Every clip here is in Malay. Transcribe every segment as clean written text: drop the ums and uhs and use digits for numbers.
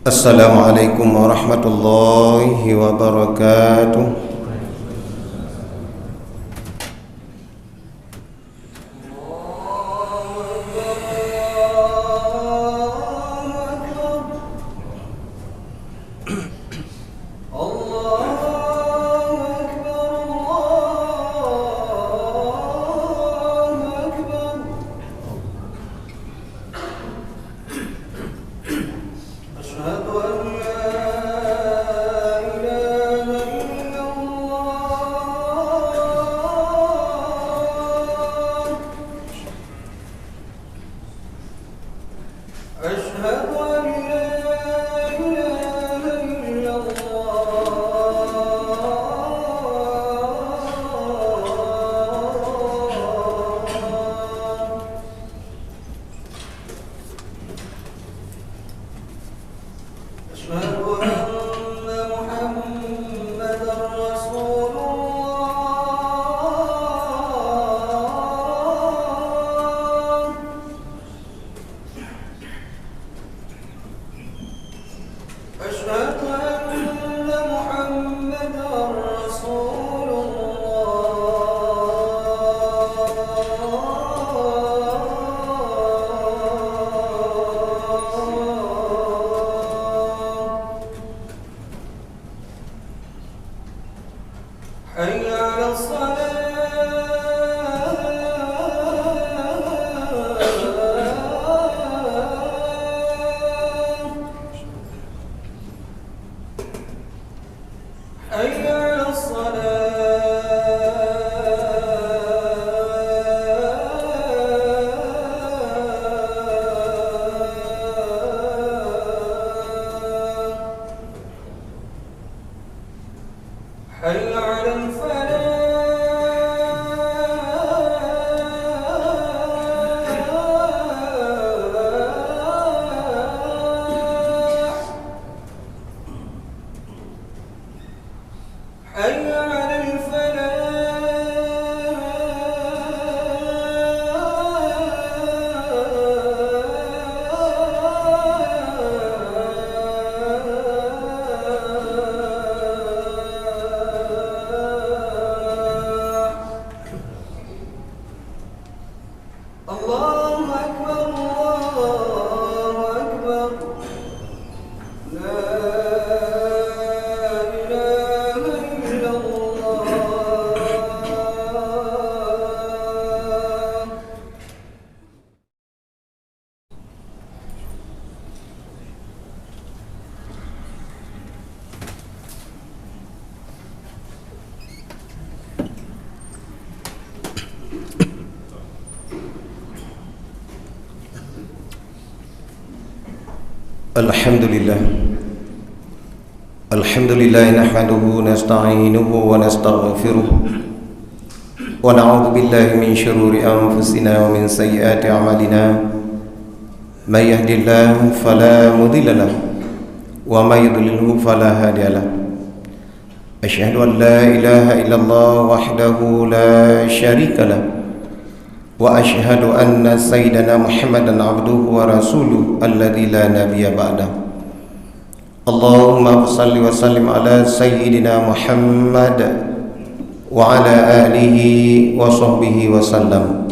Assalamualaikum warahmatullahi wabarakatuh. Alhamdulillah nahmaduhu nasta'inuhu wa nastaghfiruh wa na'udzu billahi min shururi anfusina wa min sayyiati a'malina may yahdihillahu fala mudilla lahu wa may yudlilhu fala hadiya lahu asyhadu an la ilaha illallah wahdahu la syarika lahu wa asyhadu anna sayyidana Muhammadan abduhu wa rasuluhu alladzi la nabiyya ba'dahu. Allahumma shalli wa sallim ala sayyidina Muhammad wa ala alihi wa sahbihi wa sallam.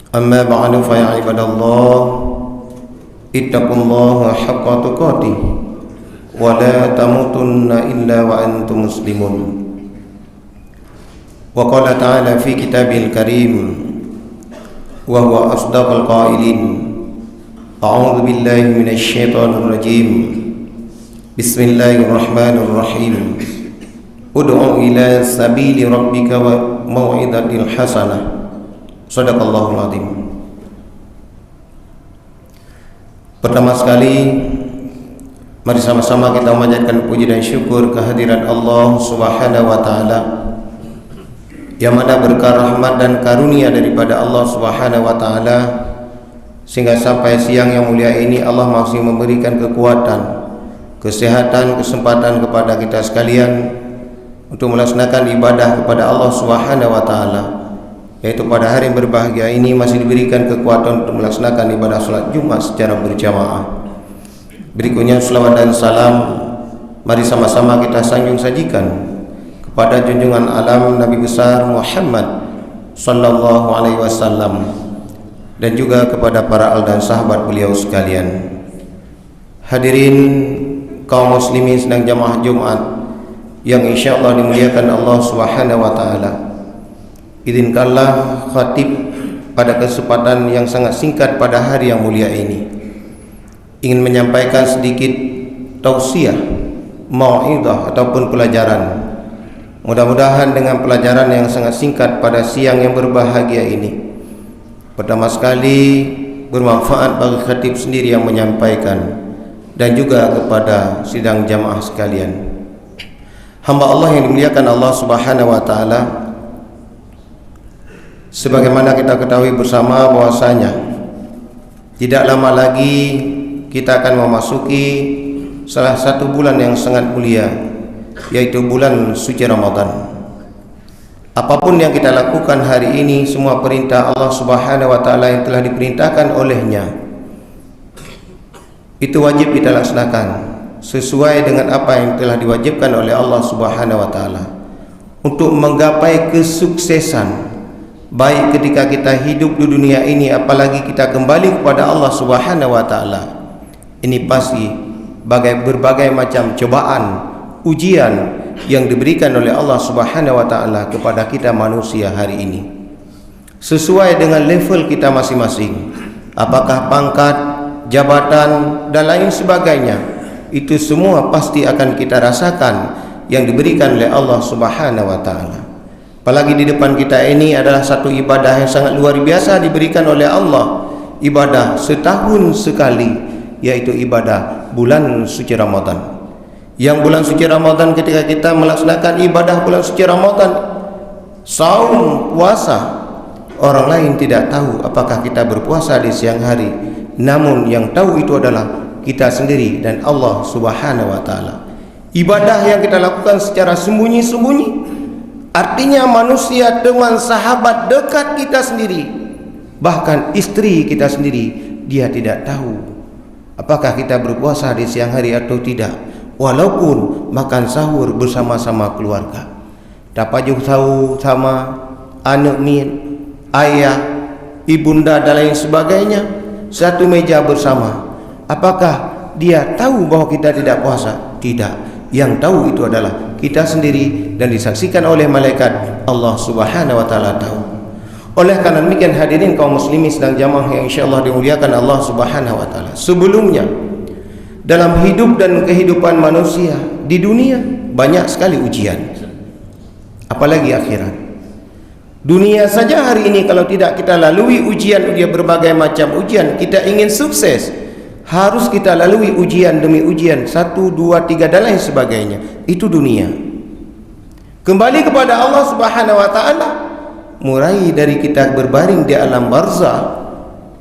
Amma ba'du fa ya ibadallah ittaqullaha haqqa tuqatih wa la tamutunna illa wa antum muslimun. Wa qala ta'ala fi kitabil karim wa huwa asdaqul qailin. A'udzu billahi minasy syaithanir rajim. Bismillahirrahmanirrahim. Ud'u ila sabili rabbika wa mau'izatil hasanah. Shadaqallahul azim. Pertama sekali, mari sama-sama kita memanjatkan puji dan syukur kehadiran Allah Subhanahu wa taala, yang mana berkah rahmat dan karunia daripada Allah Subhanahu wa taala, sehingga sampai siang yang mulia ini Allah masih memberikan kekuatan, kesehatan, kesempatan kepada kita sekalian untuk melaksanakan ibadah kepada Allah Subhanahu wa taala, yaitu pada hari yang berbahagia ini masih diberikan kekuatan untuk melaksanakan ibadah salat Jumat secara berjamaah. Berikutnya selawat dan salam mari sama-sama kita sanjung sajikan kepada junjungan alam Nabi besar Muhammad sallallahu alaihi wasallam dan juga kepada para al dan sahabat beliau sekalian. Hadirin kaum muslimin sedang jamaah Jumat yang insyaallah dimuliakan Allah Subhanahu wa taala. Izinkanlah khatib pada kesempatan yang sangat singkat pada hari yang mulia ini ingin menyampaikan sedikit tausiah, mau'idhah ataupun pelajaran. Mudah-mudahan dengan pelajaran yang sangat singkat pada siang yang berbahagia ini, pertama sekali bermanfaat bagi khatib sendiri yang menyampaikan dan juga kepada sidang jamaah sekalian. Hamba Allah yang dimuliakan Allah Subhanahu wa taala, sebagaimana kita ketahui bersama bahwasanya tidak lama lagi kita akan memasuki salah satu bulan yang sangat mulia, yaitu bulan suci Ramadan. Apapun yang kita lakukan hari ini, semua perintah Allah Subhanahu wa taala yang telah diperintahkan olehnya, itu wajib kita laksanakan sesuai dengan apa yang telah diwajibkan oleh Allah Subhanahu wa taala untuk menggapai kesuksesan baik ketika kita hidup di dunia ini, apalagi kita kembali kepada Allah Subhanahu wa taala. Ini pasti berbagai macam cobaan, ujian yang diberikan oleh Allah Subhanahu wa taala kepada kita manusia hari ini, sesuai dengan level kita masing-masing, apakah pangkat, jabatan dan lain sebagainya. Itu semua pasti akan kita rasakan yang diberikan oleh Allah Subhanahu wa taala. Apalagi di depan kita ini adalah satu ibadah yang sangat luar biasa diberikan oleh Allah, ibadah setahun sekali, yaitu ibadah bulan suci Ramadan. Yang bulan suci Ramadan, ketika kita melaksanakan ibadah bulan suci Ramadan, saum, puasa, orang lain tidak tahu apakah kita berpuasa di siang hari, namun yang tahu itu adalah kita sendiri dan Allah Subhanahu wa taala. Ibadah yang kita lakukan secara sembunyi-sembunyi, artinya manusia, teman, sahabat dekat kita sendiri, bahkan istri kita sendiri, dia tidak tahu apakah kita berpuasa di siang hari atau tidak, walaupun makan sahur bersama-sama keluarga. Dapat tahu sama anak min, ayah, ibunda dan lain sebagainya, satu meja bersama. Apakah dia tahu bahwa kita tidak puasa? Tidak. Yang tahu itu adalah kita sendiri dan disaksikan oleh malaikat. Allah Subhanahu wa taala tahu. Oleh karena demikian, hadirin kaum muslimin sedang jamaah yang insyaallah dimuliakan Allah Subhanahu wa taala, sebelumnya dalam hidup dan kehidupan manusia di dunia banyak sekali ujian, apalagi akhirat. Dunia saja hari ini kalau tidak kita lalui ujian berbagai macam ujian, kita ingin sukses, harus kita lalui ujian demi ujian, 1, 2, 3 dan lain sebagainya. Itu dunia. Kembali kepada Allah Subhanahu wa taala, mulai dari kita berbaring di alam barzah,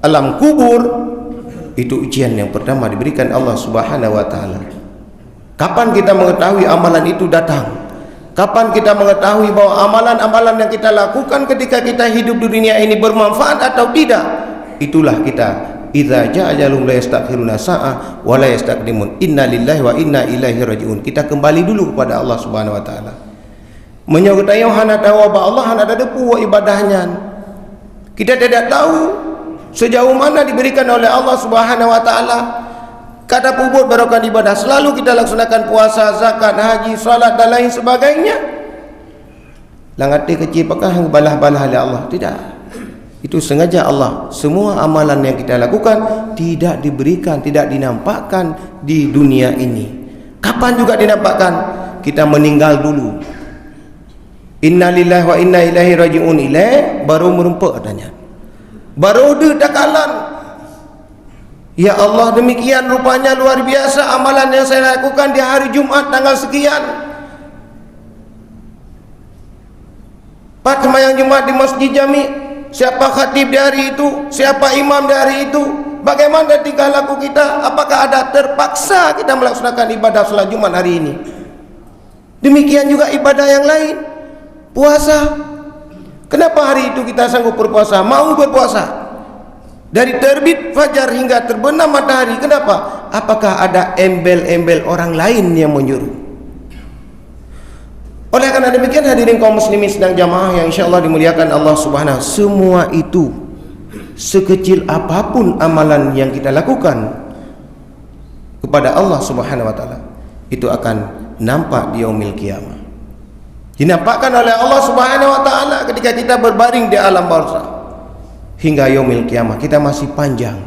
alam kubur, itu ujian yang pertama diberikan Allah Subhanahu wa taala. Kapan kita mengetahui amalan itu datang? Kapan kita mengetahui bahwa amalan-amalan yang kita lakukan ketika kita hidup di dunia ini bermanfaat atau tidak? Itulah kita, idza jaa ajalun la yastakhiruna sa'ah wa la yastaqdimun, inna lillahi wa inna ilaihi rajiun. Kita kembali dulu kepada Allah Subhanahu wa taala, menyertai hana tahu bahwa Allah hana ada depu ibadahnya. Kita tidak tahu sejauh mana diberikan oleh Allah Subhanahu wa taala kata puput barokah ibadah. Selalu kita laksanakan puasa, zakat, haji, salat dan lain sebagainya. Langati kecil apakah balah-balah oleh Allah? Tidak. Itu sengaja Allah. Semua amalan yang kita lakukan tidak diberikan, tidak dinampakkan di dunia ini. Kapan juga dinampakkan? Kita meninggal dulu. Inna lillahi wa inna ilaihi raji'un, ilaih baru merumpak adanya, baru dekalan. Ya Allah, demikian rupanya luar biasa amalan yang saya lakukan di hari Jumat tanggal sekian. Pak sembahyang Jumat di Masjid Jami, siapa khatib di hari itu, siapa imam di hari itu, bagaimana tingkah laku kita? Apakah ada terpaksa kita melaksanakan ibadah salat Jumat hari ini? Demikian juga ibadah yang lain, puasa. Kenapa hari itu kita sanggup berpuasa, mau berpuasa? Dari terbit fajar hingga terbenam matahari. Kenapa? apakah ada embel-embel orang lain yang menyuruh? Oleh karena demikian, hadirin kaum muslimin sedang jamaah yang insya Allah dimuliakan Allah Subhanahu, semua itu sekecil apapun amalan yang kita lakukan kepada Allah Subhanahu wa taala, itu akan nampak di yaumil qiyamah. Dinampakkan oleh Allah Subhanahu wa taala ketika kita berbaring di alam barzakh. Hingga yaumil qiyamah kita masih panjang.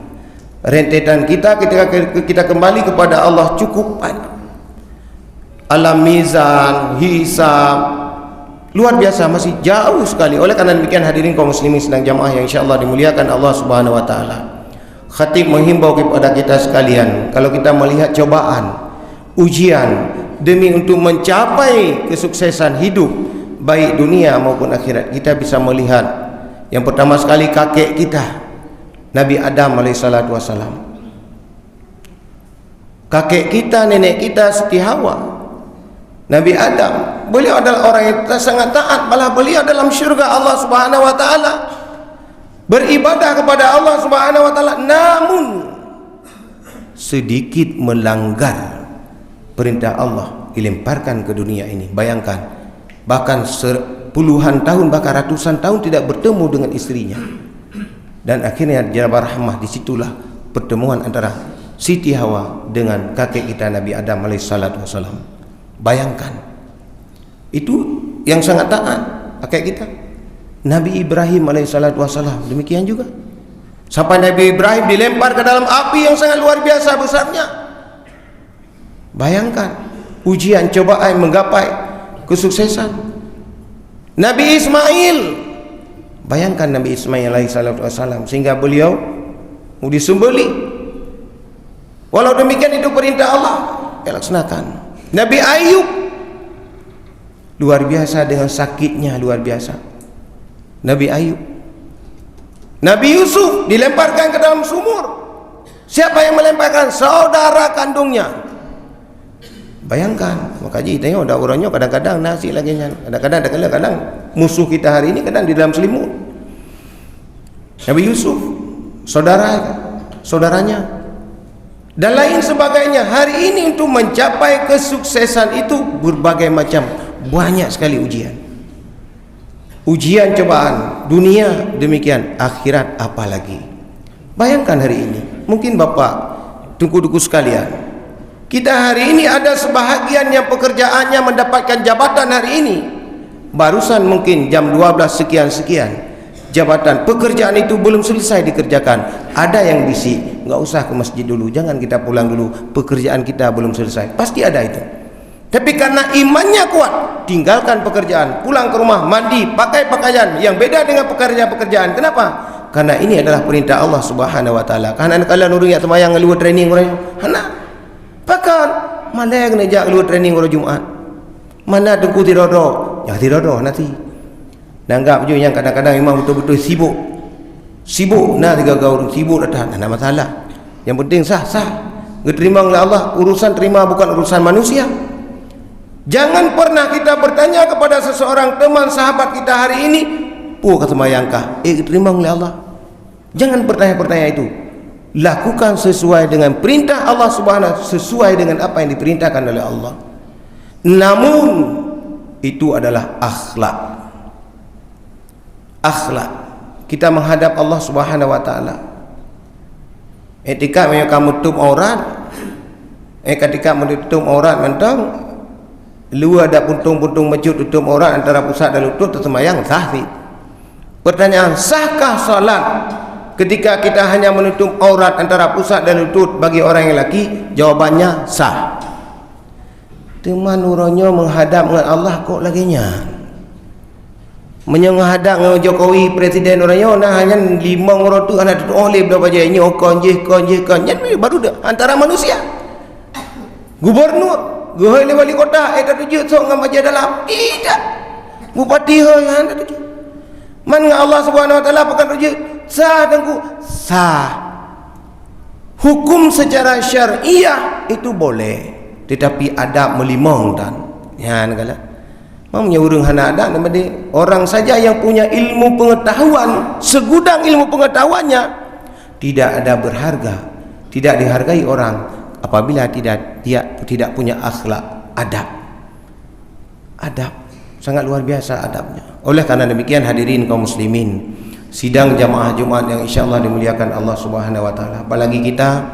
Rentetan kita ketika kita kembali kepada Allah cukup panjang. Alam mizan, hisab, luar biasa, masih jauh sekali. Oleh karena demikian, hadirin kaum muslimin sedang jamaah yang insyaallah dimuliakan Allah Subhanahu wa taala, khatib menghimbau kepada kita sekalian, kalau kita melihat cobaan, ujian demi untuk mencapai kesuksesan hidup baik dunia maupun akhirat, kita bisa melihat yang pertama sekali kakek kita Nabi Adam alaihissalatu wassalam. Kakek kita, nenek kita Siti Hawa, Nabi Adam, beliau adalah orang yang sangat taat, malah beliau dalam syurga Allah Subhanahu wa taala beribadah kepada Allah Subhanahu wa taala, namun sedikit melanggar perintah Allah, dilemparkan ke dunia ini. Bayangkan, bahkan puluhan tahun, bahkan ratusan tahun tidak bertemu dengan istrinya, dan akhirnya Jabar Rahmah, disitulah pertemuan antara Siti Hawa dengan kakek kita Nabi Adam alaihissalatu wassalam. Bayangkan, itu yang sangat taat kakek kita. Nabi Ibrahim alaihissalatu wassalam demikian juga, sampai Nabi Ibrahim dilempar ke dalam api yang sangat luar biasa besarnya. Bayangkan ujian, cobaan menggapai kesuksesan. Nabi Ismail, bayangkan Nabi Ismail alaihissalatu wassalam, sehingga beliau disembeli. Walau demikian itu perintah Allah, laksanakan. Nabi Ayub, luar biasa dengan sakitnya, luar biasa. Nabi Ayub. Nabi Yusuf dilemparkan ke dalam sumur. Siapa yang melemparkan? Saudara kandungnya. Bayangkan, makaji tengok dah orangnya kadang-kadang nasi lagi, kadang-kadang musuh kita hari ini kadang di dalam selimut. Nabi Yusuf, saudaranya, dan lain sebagainya. Hari ini untuk mencapai kesuksesan itu berbagai macam, banyak sekali ujian. Ujian cobaan dunia demikian, akhirat apalagi. Bayangkan hari ini, mungkin Bapak, tunggu-tunggu sekalian, kita hari ini ada sebahagian yang pekerjaannya mendapatkan jabatan hari ini. Barusan mungkin jam 12 sekian-sekian, jabatan pekerjaan itu belum selesai dikerjakan. Ada yang bisik, nggak usah ke masjid dulu, jangan kita pulang dulu, pekerjaan kita belum selesai. Pasti ada itu. Tapi karena imannya kuat, tinggalkan pekerjaan, pulang ke rumah, mandi, pakai pakaian yang beda dengan pekerjaan. Kenapa? Karena ini adalah perintah Allah Subhanahu wa taala. Karena kalian urang yang semayang luar training orang, hana pakan malah kena jak luar training orang Jumaat. Mana tengku tirodo, ya tirodo nanti. Nanggap je yang kadang-kadang memang betul-betul sibuk nah tiga orang sibuk dah, tak ada masalah. Yang penting sah diterima oleh Allah. Urusan terima bukan urusan manusia. Jangan pernah kita bertanya kepada seseorang teman sahabat kita hari ini, "Pu kata mayangkah?" Diterima oleh Allah. Jangan bertanya-bertanya itu. Lakukan sesuai dengan perintah Allah Subhanahu, sesuai dengan apa yang diperintahkan oleh Allah. Namun itu adalah akhlak. Kita menghadap Allah Subhanahu wa taala. Ketika kamu tutup aurat, ketika menutup aurat mentang lu ada puntung-puntung masjid tutup aurat antara pusat dan lutut tersemayang sah sih. Pertanyaan, sahkah salat ketika kita hanya menutup aurat antara pusat dan lutut bagi orang yang lelaki? Jawabannya sah. Teman uronyo menghadap dengan Allah kok laginya menghadap dengan Jokowi presiden orangnya nah hanya 5 orang tu anak tu oleh berapa je ini konje baru dah antara manusia. Gubernur Gohoi wali kota, tak tujuh sok ngam aja dalam. Tidak. Bupati hoi han tak tujuh. Man ngah Allah Subhanahu wa taala pakai tujuh. Sah tengku. Sah. Hukum secara syariah itu boleh, tetapi adab melimong dan. Ya negala. Mamnya urang hana adab nama dia. Orang saja yang punya ilmu pengetahuan, segudang ilmu pengetahuannya tidak ada berharga, tidak dihargai orang. apabila tidak punya akhlak, adab sangat luar biasa adabnya. Oleh karena demikian, hadirin kaum muslimin, sidang jamaah Jumat yang insyaallah dimuliakan Allah Subhanahu wa taala, apalagi kita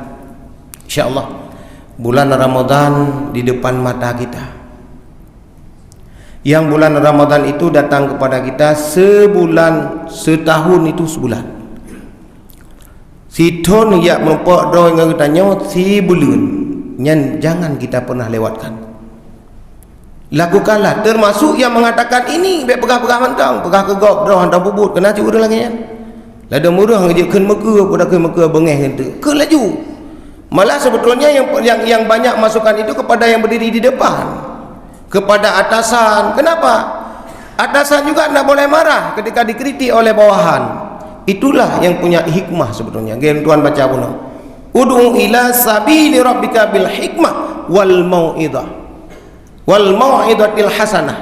insyaallah bulan Ramadan di depan mata kita, yang bulan Ramadan itu datang kepada kita sebulan, setahun itu sebulan. Situn ya merupakan doa yang kita nyot si bulan, jangan kita pernah lewatkan. Lakukanlah, termasuk yang mengatakan ini pegah-pegah mantang, pegah ke gok doa hantar bubut kena curi lagi kan. Lada murah ngejek ken Mekah, pada ke Mekah bengeh itu. Ke laju. Malah sebetulnya yang banyak masukan itu kepada yang berdiri di depan, kepada atasan. Kenapa? Atasan juga tidak boleh marah ketika dikritik oleh bawahan. Itulah yang punya hikmah sebetulnya. Tuan baca pun, ud'u ila sabili rabbika bil hikmah wal mau'idatil hasanah.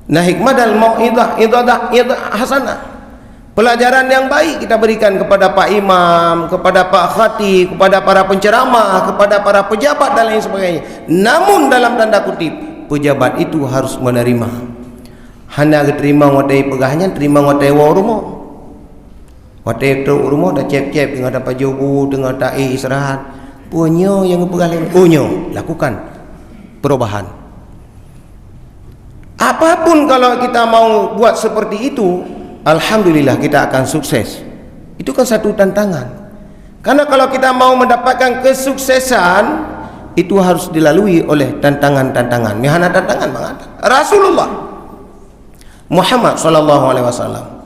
Nah, hikmah dan mau'idah hasanah, pelajaran yang baik kita berikan kepada Pak Imam, kepada Pak Khatib, kepada para penceramah, kepada para pejabat dan lain sebagainya. Namun dalam tanda kutip, pejabat itu harus menerima. Hanya terima watai pegahnya, terima watai rumah. Watai rumah dah cep-cep dengan dapat jobu, dengan tak istirahat. Punyo yang pegah lain, punyo lakukan perubahan. Apapun kalau kita mau buat seperti itu, alhamdulillah kita akan sukses. Itu kan satu tantangan. Karena kalau kita mau mendapatkan kesuksesan, itu harus dilalui oleh tantangan-tantangan. Mihana tantangan mengatakan Rasulullah Muhammad SAW,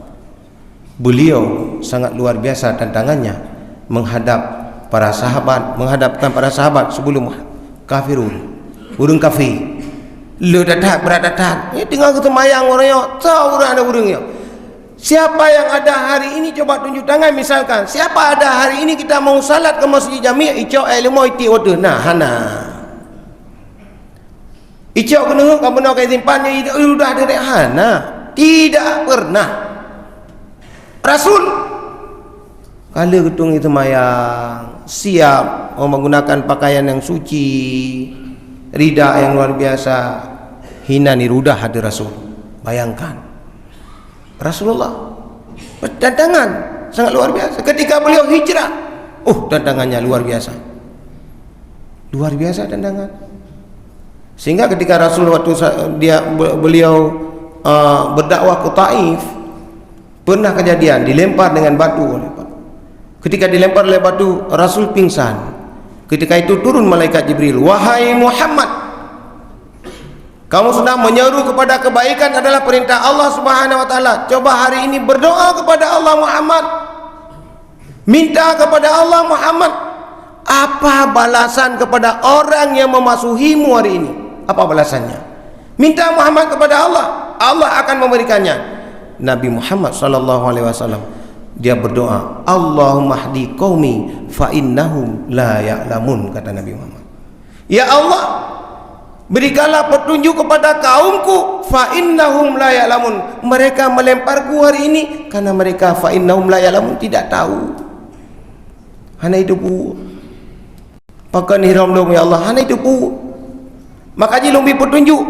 beliau sangat luar biasa tantangannya menghadapkan para sahabat sebelum kafirun, urung kafir. Lu datang beradat, ini tinggal ketemayang orangnya, tahu orang ada orangnya. Siapa yang ada hari ini coba tunjuk tangan, misalkan siapa ada hari ini kita mau salat ke masjid Jami', icau ilmu iti order nah hana icau kena kamu nak simpannya itu sudah ada hana, tidak pernah. Rasul kalau ketung itu mayang siap menggunakan pakaian yang suci, rida yang luar biasa, hina nirudah hadir Rasul. Bayangkan Rasulullah tantangan sangat luar biasa ketika beliau hijrah. Tantangannya luar biasa tantangan. Sehingga ketika Rasul waktu beliau berdakwah ke Taif, pernah kejadian dilempar dengan batu. Ketika dilempar oleh batu, Rasul pingsan. Ketika itu turun malaikat Jibril, wahai Muhammad, kamu sudah menyeru kepada kebaikan adalah perintah Allah Subhanahu wa taala. Coba hari ini berdoa kepada Allah Muhammad, minta kepada Allah Muhammad. Apa balasan kepada orang yang memasuhimu hari ini? Apa balasannya? Minta Muhammad kepada Allah, Allah akan memberikannya. Nabi Muhammad SAW dia berdoa, Allahumma hdi qaumi fa innahum la ya'lamun, kata Nabi Muhammad. Ya Allah, berikanlah petunjuk kepada kaumku, fa innahum la ya'lamun. Mereka melemparku hari ini karena mereka fa innahum la ya'lamun, tidak tahu. Hana itu pu pakai ihram dong ya Allah, hana itu pu. Makanya lumbi petunjuk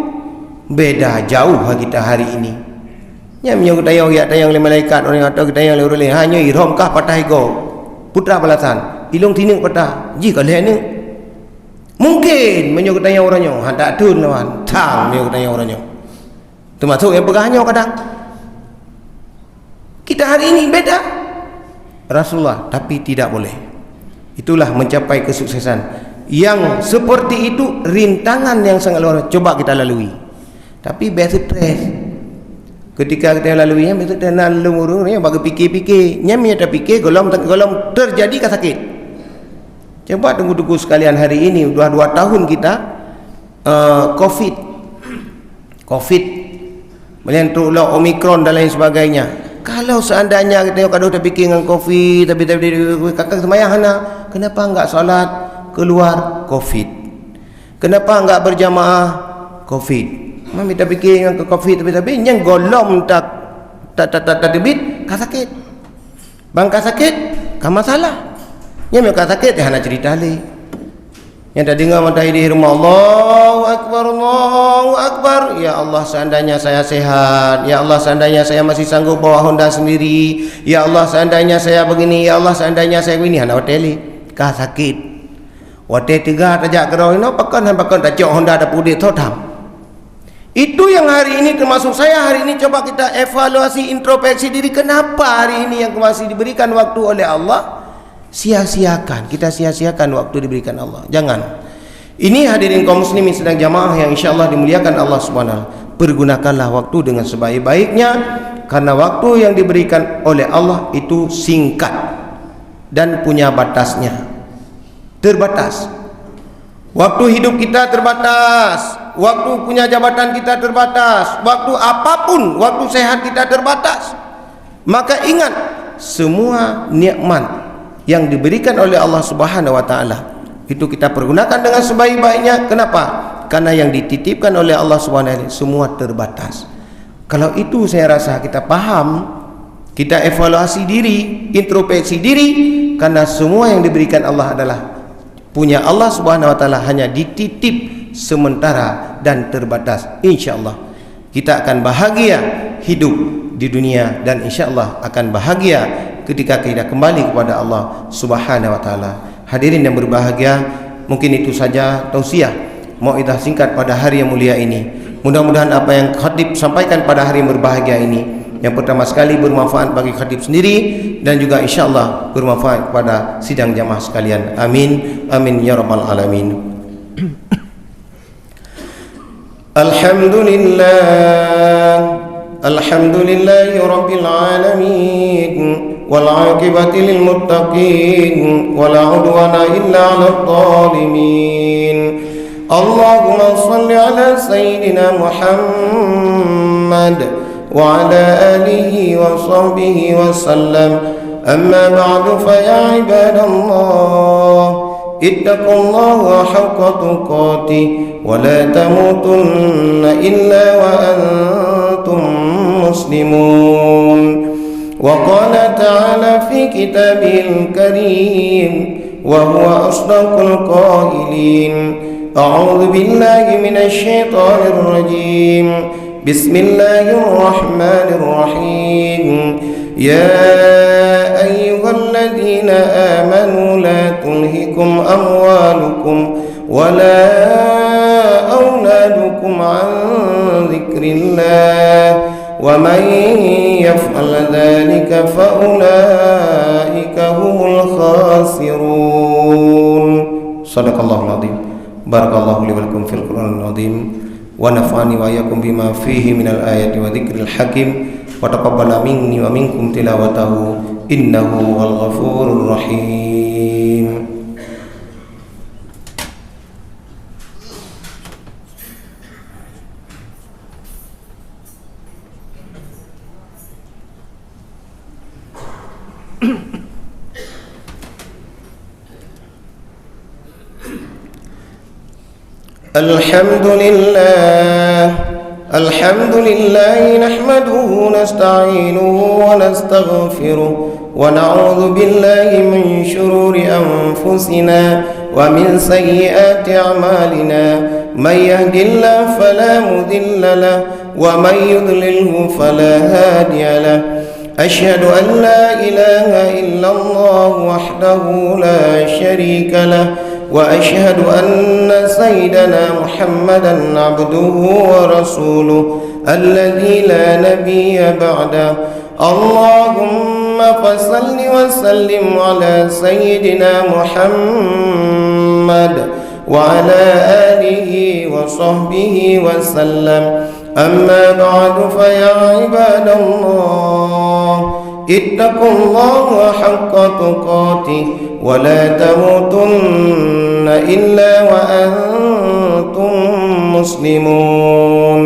beda jauh kita hari ini. Nyamnya kita tayang oleh malaikat orang atau kita tayang oleh hanya ihram kah patah ego putra balasan ilung tining patah jika lehne mungkin menyok tayang orangnya hendak tun lawan tang menyok tayang orangnya termasuk yang pegahnya kadang kita hari ini beda Rasulullah, tapi tidak boleh. Itulah mencapai kesuksesan yang seperti itu, rintangan yang sangat luar biasa coba kita lalui. Tapi biasa stres ketika kita laluinya betul dan lalu yang bagi fikir-fikir nyamnya tak fikir golong terjadi ke sakit. Coba tunggu sekalian hari ini dua tahun kita covid melentulah Omikron dan lain sebagainya. Kalau seandainya kita kalau tak fikir dengan covid tapi kakak semayang hana, kenapa enggak salat keluar covid, kenapa enggak berjamaah covid? Mami tak fikir yang ke covid tapi yang golong tak debit ka sakit. Bang ka sakit ka masalah. Yang ka sakit hana cerita le. Yang dah dengar matahari di rumah, Allahu Akbar, Allahu Akbar. Ya Allah, seandainya saya sehat. Ya Allah, seandainya saya masih sanggup bawa Honda sendiri. Ya Allah, seandainya saya begini. Ya Allah, seandainya saya begini. Hana wateli kah sakit. Wate tiga tajak kerau ini pakan tajak Honda ada pudih totam. Itu yang hari ini termasuk saya hari ini coba kita evaluasi, introspeksi diri. Kenapa hari ini yang masih diberikan waktu oleh Allah sia-siakan, kita sia-siakan waktu diberikan Allah. Jangan. Ini hadirin kaum muslimin sedang jamaah yang insyaallah dimuliakan Allah Subhanahu. Pergunakanlah waktu dengan sebaik-baiknya, karena waktu yang diberikan oleh Allah itu singkat dan punya batasnya, terbatas. Waktu hidup kita terbatas, waktu punya jabatan kita terbatas, waktu apapun, waktu sehat kita terbatas. Maka ingat, semua nikmat yang diberikan oleh Allah Subhanahu wa taala itu kita pergunakan dengan sebaik-baiknya. Kenapa? Karena yang dititipkan oleh Allah Subhanahu wa taala semua terbatas. Kalau itu saya rasa kita paham, kita evaluasi diri, introspeksi diri, karena semua yang diberikan Allah adalah punya Allah Subhanahu wa taala, hanya dititip sementara dan terbatas. Insyaallah kita akan bahagia hidup di dunia, dan insyaallah akan bahagia ketika kita kembali kepada Allah Subhanahu wa taala. Hadirin yang berbahagia, mungkin itu saja tausiah mauidhah singkat pada hari yang mulia ini. Mudah-mudahan apa yang khatib sampaikan pada hari yang berbahagia ini, yang pertama sekali bermanfaat bagi khatib sendiri, dan juga insyaallah bermanfaat kepada sidang jamaah sekalian. Amin, amin ya rabbal alamin. Alhamdulillah, alhamdulillahi rabbil alamin, wal aqibati lil muttaqin, wala udwana illa 'alal zalimin. Allahumma shalli ala sayyidina Muhammad wa ala alihi wa sahbihi wa sallam. Amma ba'du, fa ya ibadallah, ittaqullaha haqqa tuqatih wa la tamutunna illa wa antum muslimun. Wa qala ta'ala fi kitabihil karim wa huwa asdaqul qailin. A'udzu billahi minasy syaithanir rajim. Bismillahirrahmanirrahim. Ya ayyuhalladzina amanu la tulhikum amwalukum wala auladukum an dzikrillah wa man yaf'al dzalika fa ulaika humul khasirun. Shadaqallahul adzim. Barakallahu li wa lakum fil Qur'anil adzim wa nafa'ani wa iyyakum bima fihi minal ayati wa dzikril hakim wa taqabbala minni wa minkum tilawatahu innahu wal ghafurur rahim. Alhamdulillah nahmaduhu nasta'inuhu wa nastaghfiruh wa na'udzu billahi min shururi anfusina wa min sayyiati a'malina. May yahdihillahu fala mudilla lahu wa may yudlilhu fala hadiya lahu. Asyhadu an la ilaha illallah wahdahu la syarika lahu وأشهد أن سيدنا محمدا عبده ورسوله الذي لا نبي بعده. اللهم فصل وسلم على سيدنا محمد وعلى آله وصحبه وسلم. أما بعد، فيا عباد الله، اتقوا الله حق تقاته ولا تموتن إلا وأنتم مسلمون.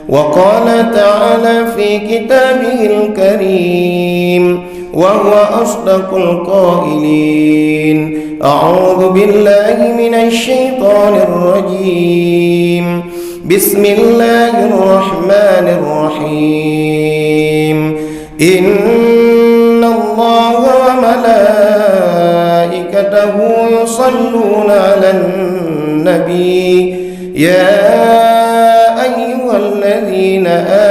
وقال تعالى في كتابه الكريم وهو أصدق القائلين: أعوذ بالله من الشيطان الرجيم. بسم الله الرحمن الرحيم. إن الله وملائكته وملائكته يصلون على النبي يا أيها الذين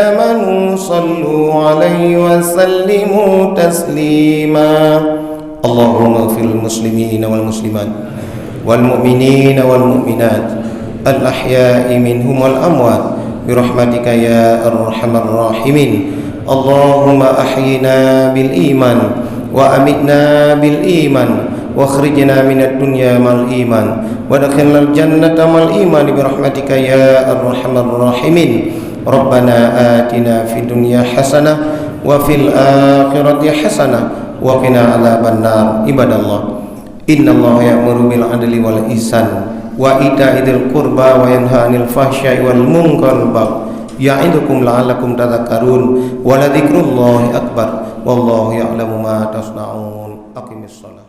آمنوا صلوا عليه وسلموا تسليما اللهم اغفر للمسلمين والمسلمات والمؤمنين والمؤمنات الأحياء منهم والأموات برحمتك يا أرحم الراحمين اللهم أحينا بالإيمان وأمتنا بالإيمان واخرجنا من الدنيا مع الإيمان وادخلنا الجنة مع الإيمان برحمتك يا أرحم الراحمين ربنا آتنا في الدنيا حسنة وفي الآخرة حسنة وقنا عذاب النار عباد الله إن الله يأمر بالعدل والإحسان وإيتاء ذي القربى وينهى عن الفحشاء والمنكر والبغي يعظكم لعلكم تذكرون ولذكر الله أكبر والله يعلم ما تصنعون أقم الصلاة